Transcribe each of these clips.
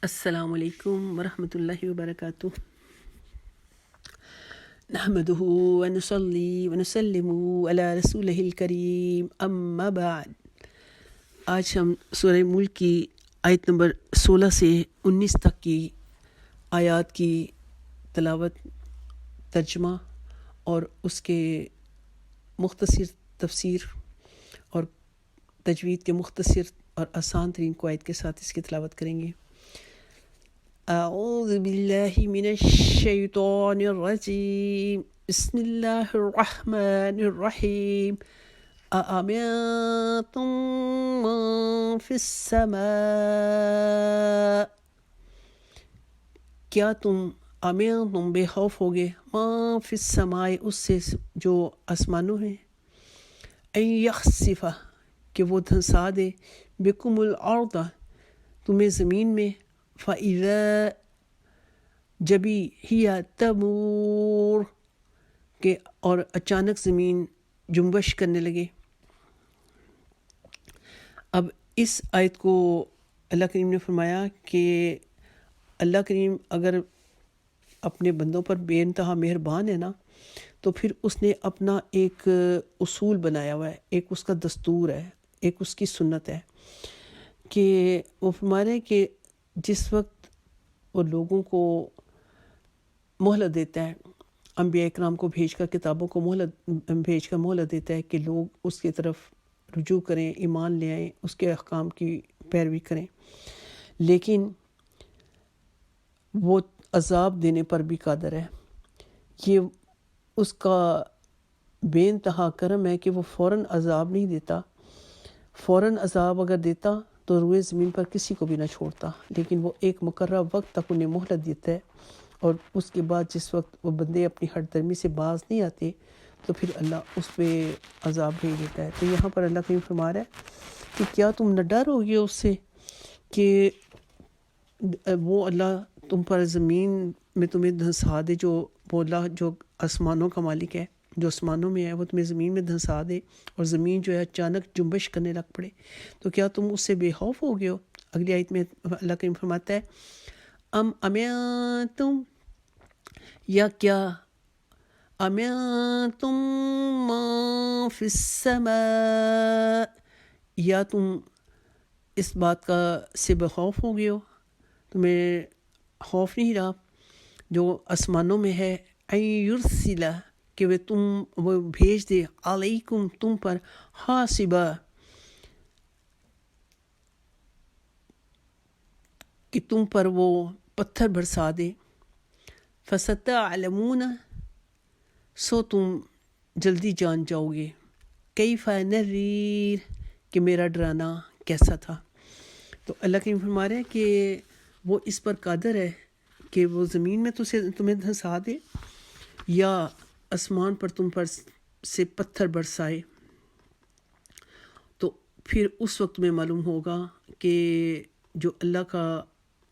السلام علیکم ورحمۃ اللہ وبرکاتہ۔ نحمده ونصلي ونسلم علی رسولہ الکریم، اما بعد۔ آج ہم سورہ ملک کی آیت نمبر 16 سے 19 تک کی آیات کی تلاوت، ترجمہ اور اس کے مختصر تفسیر اور تجوید کے مختصر اور آسان ترین قواعد کے ساتھ اس کی تلاوت کریں گے۔ اعوذ باللہ من الشیطان الرجیم، بسم اللہ الرحمن الرحیم۔ اَأَمِنتُم مَّن فِي السَّمَاءِ، کیا تم بے خوف ہوگے، مَن فِی السَّمَاءِ اس سے جو آسمانوں ہیں، ان یخسف کہ وہ دھنسا دے، بکم الارض تمہیں زمین میں، فَإِذَا جبھی ہیا تمور کہ اور اچانک زمین جنبش کرنے لگے۔ اب اس آیت کو اللہ کریم نے فرمایا کہ اللہ کریم اگر اپنے بندوں پر بے انتہا مہربان ہے نا، تو پھر اس نے اپنا ایک اصول بنایا ہوا ہے، ایک اس کا دستور ہے، ایک اس کی سنت ہے کہ وہ فرما رہے ہیں کہ جس وقت وہ لوگوں کو مہلت دیتا ہے، انبیاء اکرام کو بھیج کر، کتابوں کو بھیج کر مہلت دیتا ہے کہ لوگ اس کی طرف رجوع کریں، ایمان لے آئیں، اس کے احکام کی پیروی کریں، لیکن وہ عذاب دینے پر بھی قادر ہے۔ یہ اس کا بے انتہا کرم ہے کہ وہ فوراً عذاب نہیں دیتا، فوراً عذاب اگر دیتا تو روئے زمین پر کسی کو بھی نہ چھوڑتا، لیکن وہ ایک مقررہ وقت تک انہیں مہلت دیتا ہے، اور اس کے بعد جس وقت وہ بندے اپنی ہٹ درمی سے باز نہیں آتے تو پھر اللہ اس پہ عذاب بھیج دیتا ہے۔ تو یہاں پر اللہ کریم فرما رہا ہے کہ کیا تم نہ ڈر ہوگے اس سے کہ وہ اللہ تم پر زمین میں تمہیں دھنسا دے، جو وہ اللہ جو آسمانوں کا مالک ہے، جو آسمانوں میں ہے، وہ تمہیں زمین میں دھنسا دے اور زمین جو ہے اچانک جنبش کرنے لگ پڑے، تو کیا تم اس سے بے خوف ہو گئے ہو؟ اگلی آیت میں اللہ کریم فرماتا ہے امنتم، یا کیا، امنتم من فی السماء، یا تم اس بات کا سے بے خوف ہو گئے ہو، تمہیں خوف نہیں رہا جو آسمانوں میں ہے، ان یرسل کہ وہ بھیج دے، علیکم تم پر، حاصبا کہ تم پر وہ پتھر برسا دے، فستعلمون سو تم جلدی جان جاؤ گے، کیف نذیر کہ میرا ڈرانا کیسا تھا۔ تو اللہ کریم فرما رہے ہیں کہ وہ اس پر قادر ہے کہ وہ زمین میں تمہیں دھنسا دے یا آسمان پر تم پر سے پتھر برسائے، تو پھر اس وقت میں معلوم ہوگا کہ جو اللہ کا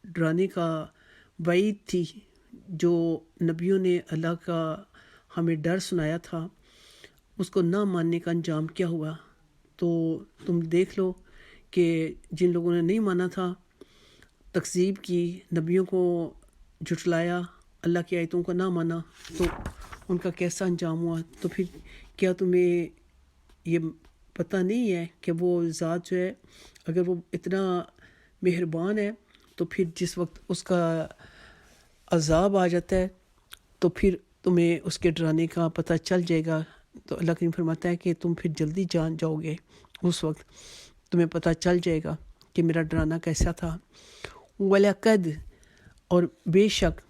ڈرانے کا وعید تھی، جو نبیوں نے اللہ کا ہمیں ڈر سنایا تھا، اس کو نہ ماننے کا انجام کیا ہوا۔ تو تم دیکھ لو کہ جن لوگوں نے نہیں مانا تھا، تکذیب کی، نبیوں کو جھٹلایا، اللہ کی آیتوں کو نہ مانا، تو ان کا کیسا انجام ہوا۔ تو پھر کیا تمہیں یہ پتہ نہیں ہے کہ وہ ذات جو ہے اگر وہ اتنا مہربان ہے تو پھر جس وقت اس کا عذاب آ جاتا ہے تو پھر تمہیں اس کے ڈرانے کا پتہ چل جائے گا۔ تو اللہ کریم فرماتا ہے کہ تم پھر جلدی جان جاؤ گے، اس وقت تمہیں پتہ چل جائے گا کہ میرا ڈرانا کیسا تھا۔ وَلَقَدْ اور بے شک،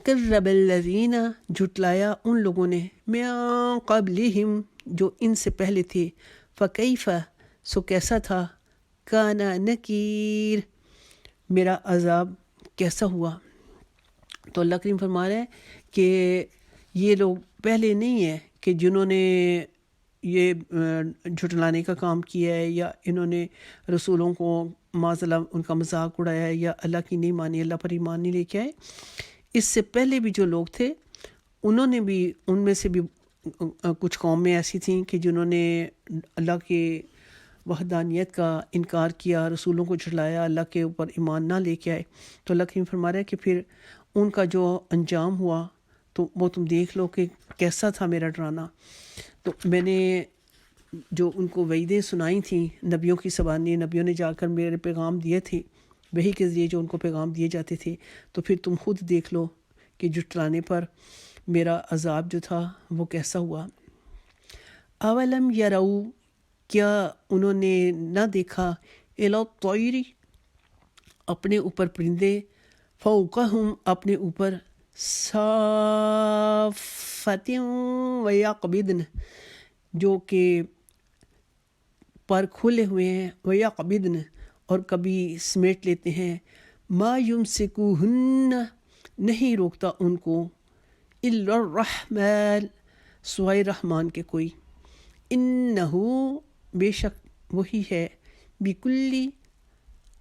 کذب الذین جھٹلایا ان لوگوں نے، من قبلہم جو ان سے پہلے تھے، فکیف سو کیسا تھا، کان نکیر میرا عذاب کیسا ہوا۔ تو اللہ کریم فرما رہے ہیں کہ یہ لوگ پہلے نہیں ہیں کہ جنہوں نے یہ جھٹلانے کا کام کیا ہے، یا انہوں نے رسولوں کو معاذ اللہ ان کا مذاق اڑایا ہے، یا اللہ کی نہیں مانی، اللہ پر ایمان نہیں لے کے آئے۔ اس سے پہلے بھی جو لوگ تھے انہوں نے بھی، ان میں سے بھی کچھ قومیں ایسی تھیں کہ جنہوں نے اللہ کے وحدانیت کا انکار کیا، رسولوں کو جھٹلایا، اللہ کے اوپر ایمان نہ لے کے آئے، تو اللہ کریم فرما رہا ہے کہ پھر ان کا جو انجام ہوا تو وہ تم دیکھ لو کہ کیسا تھا میرا ڈرانا۔ تو میں نے جو ان کو وعیدیں سنائی تھیں نبیوں کی زبانی، نبیوں نے جا کر میرے پیغام دیے تھے، وہی کے ذریعے جو ان کو پیغام دیے جاتے تھے، تو پھر تم خود دیکھ لو کہ جھٹلانے پر میرا عذاب جو تھا وہ کیسا ہوا۔ اولم یرو، کیا انہوں نے نہ دیکھا، الی الطیر، اپنے اوپر پرندے، فوقہم، اپنے اوپر، صافات و یقبضن، جو کہ پر کھلے ہوئے ہیں، و یقبضن، اور کبھی سمیٹ لیتے ہیں، ما یمسکوہن، نہیں روکتا ان کو، الا الرحمن، سوائے رحمان کے کوئی، انہو، بے شک وہی ہے، بکلی،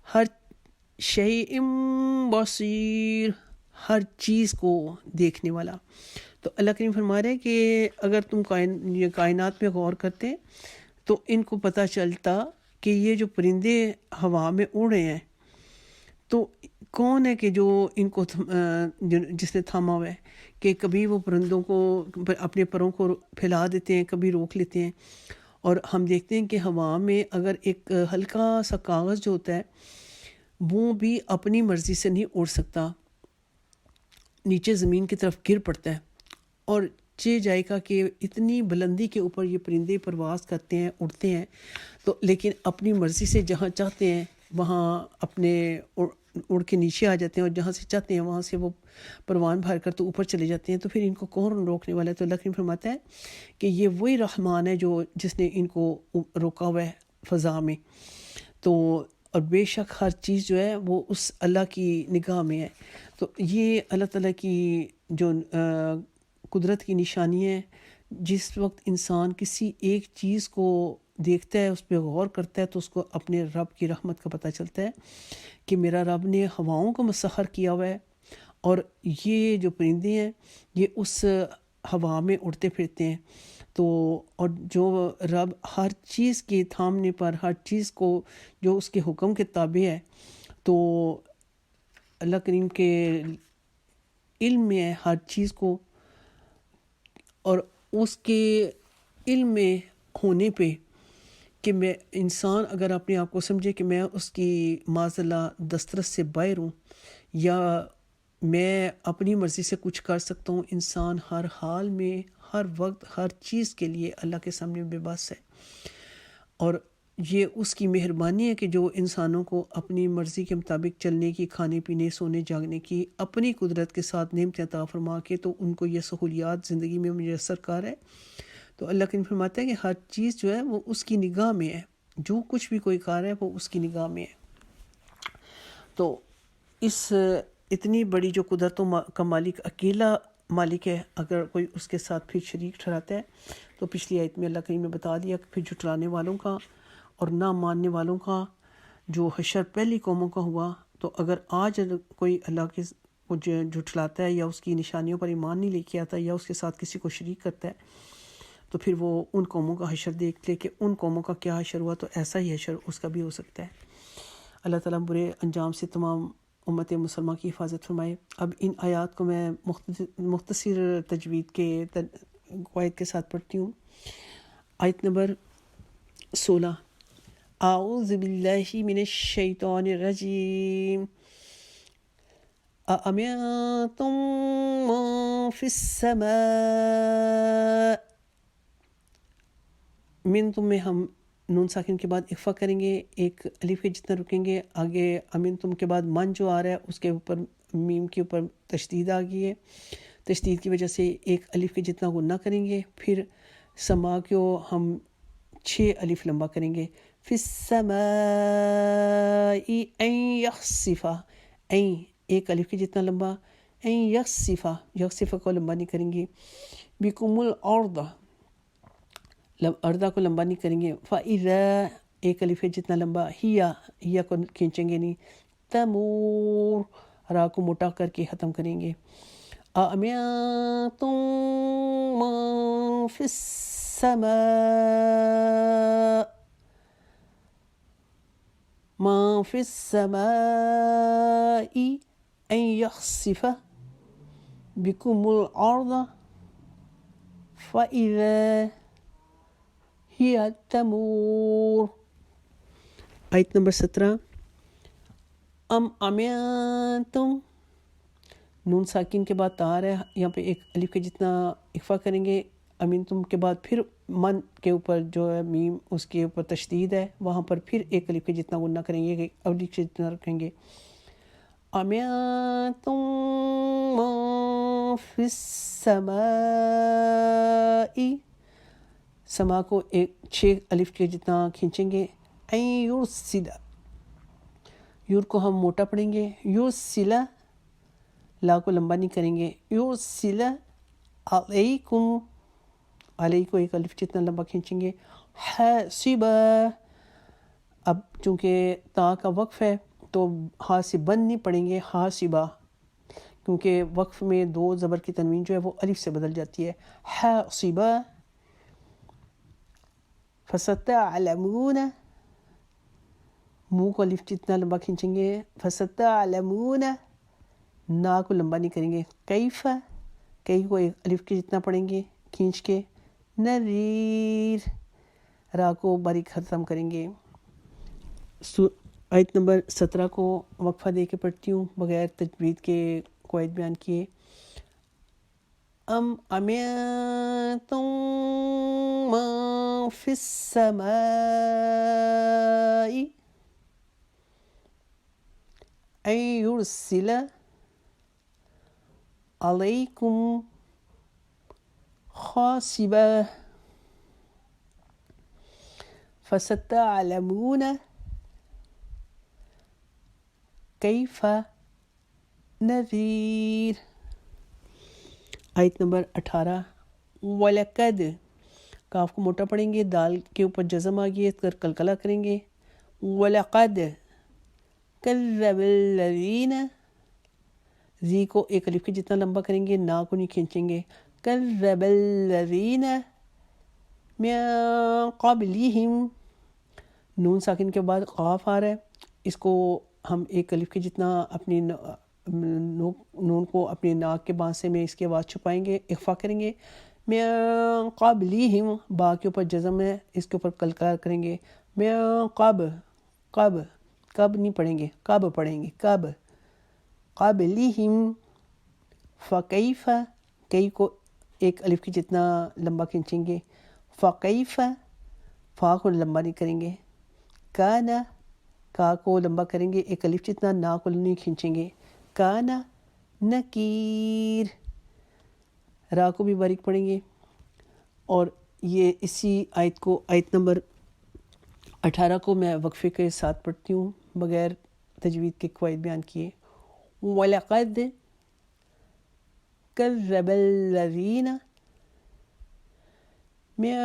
ہر شیء بصیر، ہر چیز کو دیکھنے والا۔ تو اللہ کریم فرما رہے ہیں کہ اگر تم یہ کائنات میں غور کرتے تو ان کو پتہ چلتا کہ یہ جو پرندے ہوا میں اڑ رہے ہیں تو کون ہے کہ جو ان کو جس نے تھاما ہوا ہے، کہ کبھی وہ پرندوں کو اپنے پروں کو پھیلا دیتے ہیں، کبھی روک لیتے ہیں، اور ہم دیکھتے ہیں کہ ہوا میں اگر ایک ہلکا سا کاغذ جو ہوتا ہے وہ بھی اپنی مرضی سے نہیں اڑ سکتا، نیچے زمین کی طرف گر پڑتا ہے، اور جائے گا کہ اتنی بلندی کے اوپر یہ پرندے پرواز کرتے ہیں، اڑتے ہیں، تو لیکن اپنی مرضی سے جہاں چاہتے ہیں وہاں اپنے اڑ کے نیچے آ جاتے ہیں، اور جہاں سے چاہتے ہیں وہاں سے وہ پروان بھر کر تو اوپر چلے جاتے ہیں۔ تو پھر ان کو کون روکنے والا ہے؟ تو اللہ کریم فرماتا ہے کہ یہ وہی رحمان ہے جو جس نے ان کو روکا ہوا ہے فضا میں۔ تو اور بے شک ہر چیز جو ہے وہ اس اللہ کی نگاہ میں ہے۔ تو یہ اللہ تعالیٰ کی جو قدرت کی نشانی ہے، جس وقت انسان کسی ایک چیز کو دیکھتا ہے، اس پہ غور کرتا ہے، تو اس کو اپنے رب کی رحمت کا پتہ چلتا ہے کہ میرا رب نے ہواؤں کو مسخر کیا ہوا ہے، اور یہ جو پرندے ہیں یہ اس ہوا میں اڑتے پھرتے ہیں۔ تو اور جو رب ہر چیز کے تھامنے پر، ہر چیز کو جو اس کے حکم کے تابع ہے، تو اللہ کریم کے علم میں ہے ہر چیز کو، اور اس کے علم میں ہونے پہ کہ میں انسان اگر اپنے آپ کو سمجھے کہ میں اس کی معذلہ دسترس سے باہر ہوں، یا میں اپنی مرضی سے کچھ کر سکتا ہوں، انسان ہر حال میں، ہر وقت، ہر چیز کے لیے اللہ کے سامنے بے بس ہے، اور یہ اس کی مہربانی ہے کہ جو انسانوں کو اپنی مرضی کے مطابق چلنے کی، کھانے پینے، سونے جاگنے کی اپنی قدرت کے ساتھ نعمتیں عطا فرما کے تو ان کو یہ سہولیات زندگی میں میسر کر ہے۔ تو اللہ کریم فرماتا ہے کہ ہر چیز جو ہے وہ اس کی نگاہ میں ہے، جو کچھ بھی کوئی کار ہے وہ اس کی نگاہ میں ہے۔ تو اس اتنی بڑی جو قدرتوں کا مالک اکیلا مالک ہے، اگر کوئی اس کے ساتھ پھر شریک ٹھہراتا ہے، تو پچھلی آیت میں اللہ کریم نے بتا دیا کہ پھر جھٹلانے والوں کا اور نہ ماننے والوں کا جو حشر پہلی قوموں کا ہوا، تو اگر آج کوئی اللہ کے کو جھٹلاتا ہے یا اس کی نشانیوں پر ایمان نہیں لے کے آتا یا اس کے ساتھ کسی کو شریک کرتا ہے، تو پھر وہ ان قوموں کا حشر دیکھ لے کہ ان قوموں کا کیا حشر ہوا، تو ایسا ہی حشر اس کا بھی ہو سکتا ہے۔ اللہ تعالیٰ برے انجام سے تمام امت مسلمہ کی حفاظت فرمائے۔ اب ان آیات کو میں مختصر تجوید کے قواعد کے ساتھ پڑھتی ہوں۔ آیت نمبر 16، اعوذ باللہ من الشیطان الرجیم، اَأَمِنْتُم مَّن فِي السَّمَاءِ، من تم میں ہم نون ساکن کے بعد اخفا کریں گے، ایک الف کے جتنا رکیں گے، آگے امین تم کے بعد من جو آ رہا ہے اس کے اوپر میم کے اوپر تشدید آ گئی ہے، تشدید کی وجہ سے ایک الف کے جتنا غنہ کریں گے، پھر سما کو ہم 6 الف لمبا کریں گے، فی السماء ان یخسفا، این ایک الف کے جتنا لمبا، این یخسفا، یخسفا کو لمبا نہیں کریں گے، بکم الارض، اردہ کو لمبا نہیں کریں گے، فَإِذَا ایک الف ہے جتنا لمبا، ہیا کو کھینچیں گے نہیں، تمور، را کو موٹا کر کے ختم کریں گے، أَأَمِنْتُم مَّن فِي السَّمَاءِ، ما فی السماء ان یخسف بکم الارض فاذا ہی تمور. آیت نمبر 17. ام امنتم، نون ساکن کے بعد تا ہے، یہاں پہ ایک الف کے جتنا اخفا کریں گے. امنتم کے بعد پھر من کے اوپر جو ہے میم اس کے اوپر تشدید ہے، وہاں پر پھر ایک الف کے جتنا غنہ کریں گے، الف کے جتنا رکھیں گے. امنتم من فی السماء، سما کو 6 الف کے جتنا کھینچیں گے. این یرسل، یور کو ہم موٹا پڑھیں گے. یرسل، لا کو لمبا نہیں کریں گے. یرسل علیکم، علیہ کو ایک الف جتنا لمبا کھینچیں گے. حاسبا، اب چونکہ تا کا وقف ہے تو حاسبن نہیں پڑھیں گے، حاسبا، کیونکہ وقف میں 2 زبر کی تنوین جو ہے وہ الف سے بدل جاتی ہے. حاسبا. فستعلمون، منہ کو الف جتنا لمبا کھینچیں گے. فستعلمون، نا کو لمبا نہیں کریں گے. کیف، کئی کو ایک الف کے جتنا پڑھیں گے کھینچ کے. نذیر، را کو باریک ختم کریں گے. آیت نمبر 17 کو وقفہ دے کے پڑھتی ہوں بغیر تجوید کے قواعد بیان کیے. ام امنتم من فی السماء ان یرسل علیکم حاسبا فستعلمون کیف نذیر. آیت نمبر 18. وَلَقَدْ، کاف کو موٹا پڑھیں گے، دال کے اوپر جزم آگئی کر کلکلا کریں گے. وَلَقَدْ كَذَّبَ الَّذِينَ، زی کو ایک الف کے جتنا لمبا کریں گے، نا کو نہیں کھینچیں گے. كَذَّبَ الَّذِينَ مِن قَبْلِهِمْ، نون ساکن کے بعد قاف آ رہا ہے، اس کو ہم ایک الف کے جتنا اپنی نون کو اپنی ناک کے بانسے میں اس کی آواز چھپائیں گے، اخفا کریں گے. من قبلہم، با کے اوپر جزم ہے، اس کے اوپر کلکلا کریں گے. من قب نہیں پڑھیں گے، کب پڑھیں گے. کب قبلہم. فکیف، کئی کو ایک الف کی جتنا لمبا کھینچیں گے. فکیف، فا کو لمبا نہیں کریں گے. کانا، کا کو لمبا کریں گے ایک الف جتنا، نا کو نہیں کھینچیں گے. کانا نکیر، را کو بھی باریک پڑھیں گے. اور یہ اسی آیت کو، آیت نمبر 18 کو میں وقفے کے ساتھ پڑھتی ہوں بغیر تجوید کے قواعد بیان کیے. وَلَقَدْ كَذَّبَ الَّذِينَ مِن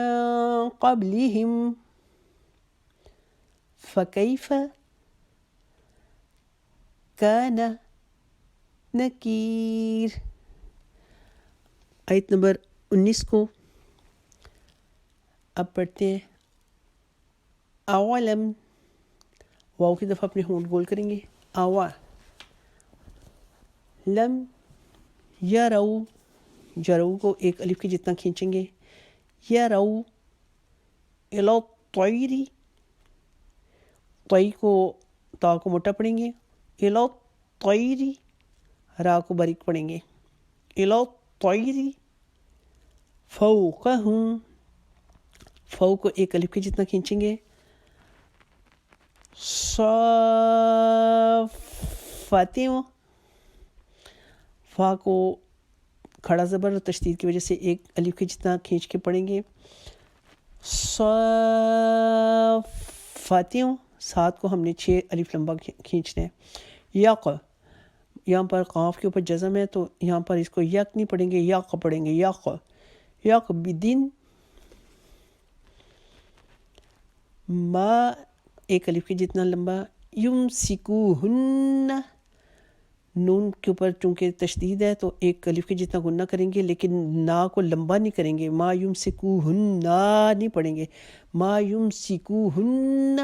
قَبْلِهِمْ فَكَيْفَ كَانَ نَكِيرٌ. آیت نمبر 19 کو اب پڑھتے ہیں. اولم، واو کی دفعہ اپنے ہونٹ گول کریں گے. لم یرو، جرو کو ایک الف کے جتنا کھینچیں گے. یرو الی الطیر، طی کو تا کو موٹا پڑھیں گے. الی الطیر، را کو باریک پڑھیں گے. الی الطیر فوقہم، فو کو ایک الف کے جتنا کھینچیں گے. صافات، فا کو کھڑا زبر اور تشدید کی وجہ سے ایک الف کے جتنا کھینچ کے پڑھیں گے. صافات، سات کو ہم نے 6 الف لمبا کھینچنا ہے. یق، یہاں پر قاف کے اوپر جزم ہے تو یہاں پر اس کو یک نہیں پڑھیں گے، یق پڑھیں گے. یق، یق بدن. ما ایک الف کے جتنا لمبا. یمسکوہن، نون کے اوپر چونکہ تشدید ہے تو ایک الف کے جتنا غنہ کریں گے، لیکن نا کو لمبا نہیں کریں گے. ما یمسکوہن نہیں پڑھیں گے. ما یمسکوہن،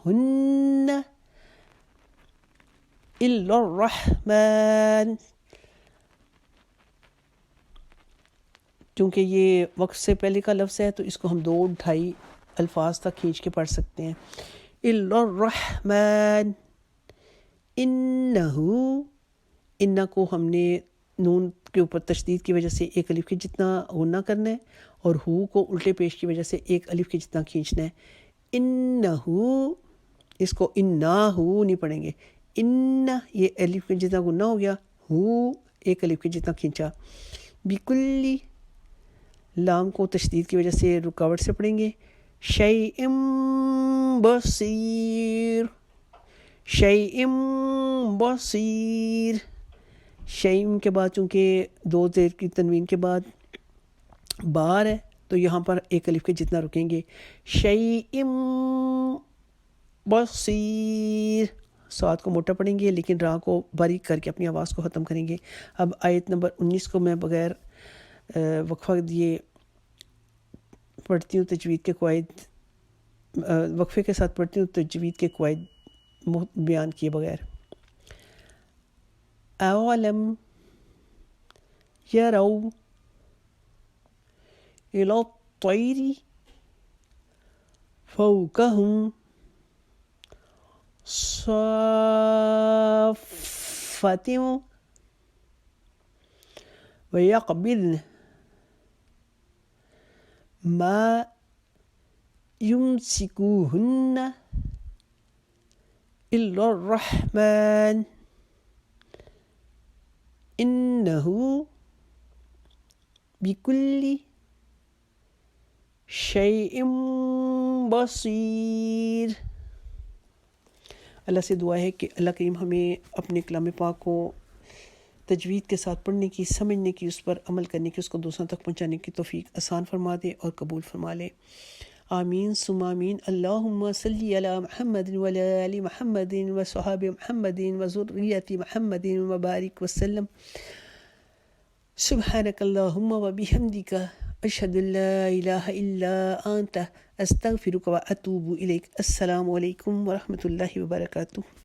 ہن الا الرحمن. چونکہ یہ وقت سے پہلے کا لفظ ہے تو اس کو ہم 2-2.5 الفاظ تک کھینچ کے پڑھ سکتے ہیں. الا الرحمن. انہ کو ہم نے نون کے اوپر تشدید کی وجہ سے ایک الف کے جتنا غنہ کرنا ہے اور ہو کو الٹے پیش کی وجہ سے ایک الف کے جتنا کھینچنا ہے. انہو، اس کو انہو نہیں پڑھیں گے. ان یہ الف کے جتنا غنہ ہو گیا، ہو ایک الف کے جتنا کھینچا. بکلی، لام کو تشدید کی وجہ سے رکاوٹ سے پڑھیں گے. شیء بصیر، شیء بصیر. شیء کے بعد چونکہ 2 زیر کی تنوین کے بعد بار ہے تو یہاں پر ایک الف کے جتنا رکیں گے. شیء بصیر. صاد کو موٹا پڑھیں گے لیکن راہ کو باریک کر کے اپنی آواز کو ختم کریں گے. اب آیت نمبر 19 کو میں بغیر وقفہ دیے پڑھتی ہوں. تجوید کے قواعد وقفے کے ساتھ پڑھتی ہوں، تجوید کے قواعد بیان کیے بغیر. اولم یرو الی الطیر فوقہم صافات ویقبضن ما یمسکوہن الا الرحمن انہو بکل شیء بصیر. اللہ سے دعا ہے کہ اللہ کریم ہمیں اپنے کلام پاک کو تجوید کے ساتھ پڑھنے کی، سمجھنے کی، اس پر عمل کرنے کی، اس کو دوسروں تک پہنچانے کی توفیق آسان فرما دے اور قبول فرما لے. آمین ثم آمین. اللہم صلی علی محمد وعلی آل محمد وصحاب محمد وذریۃ محمد وبارک وسلم. سبحانک اللہم وبحمدک اشہد ان لا الہ الا انت استغفرک واتوب الیک. السلام علیکم ورحمۃ اللہ وبرکاتہ.